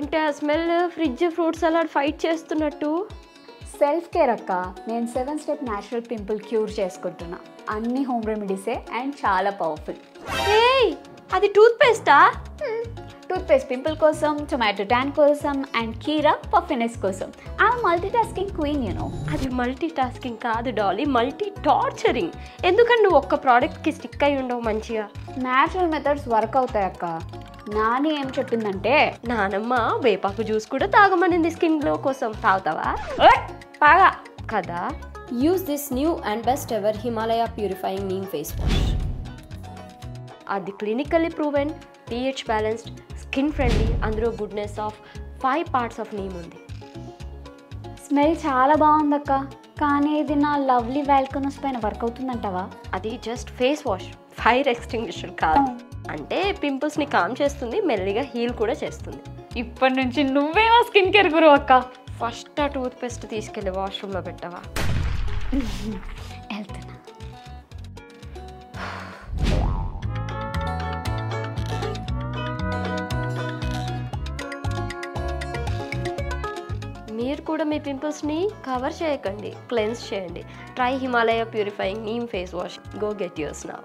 ఏంటి ఆ smell fridge fruit salad fight చేస్తున్నట్టు? సెల్ఫ్ కేర్ అక్క. నేను 7 స్టెప్ న్యాచురల్ పింపుల్ క్యూర్ చేసుకుంటున్నా. అన్ని హోమ్ రెమెడీసే అండ్ చాలా పవర్ఫుల్. ఏయ్ అది టూత్ పేస్టా? టూత్పేస్ట్ పింపుల్ కోసం, టొమాటో ట్యాన్ కోసం అండ్ కీరా పఫినెస్ కోసం. I'm multi tasking queen you know. అది మల్టీ టాస్కింగ్ కాదు డాలీ, మల్టీ టార్చరింగ్. ఎందుకంటే నువ్వు ఒక్క ప్రోడక్ట్కి స్టిక్ అయి ఉండవు మంచిగా. న్యాచురల్ మెథడ్స్ వర్క్ అవుతాయి అక్క. నాని ఏం చెప్పిందంటే నానమ్మ వేపాకు జ్యూస్ కూడా తాగమనింది స్కిన్ గ్లో కోసం. తాగుతావా? బాగా కదా. Use this new and best ever Himalaya Purifying Neem Face Wash. అది clinically proven, pH balanced, skin friendly. అందులో goodness of 5 parts of neem ఉంది. స్మెల్ చాలా బాగుందక్క. కానీ ఇది నా లవ్లీ వాల్కనస్ పైన వర్క్ అవుతుందంటావా? అది just face wash, fire extinguisher కాదు. అంటే పింపుల్స్ని కామ్ చేస్తుంది, మెల్లిగా హీల్ కూడా చేస్తుంది. ఇప్పటి నుంచి నువ్వేమో స్కిన్ కేర్ గురువు అక్క. ఫస్ట్ ఆ టూత్ పేస్ట్ తీసుకెళ్ళి వాష్రూమ్లో పెట్టవా? వెళ్తున్నా. మీరు కూడా మీ పింపుల్స్ని కవర్ చేయకండి, క్లెన్స్ చేయండి. Try Himalaya purifying neem face wash. Go get yours now.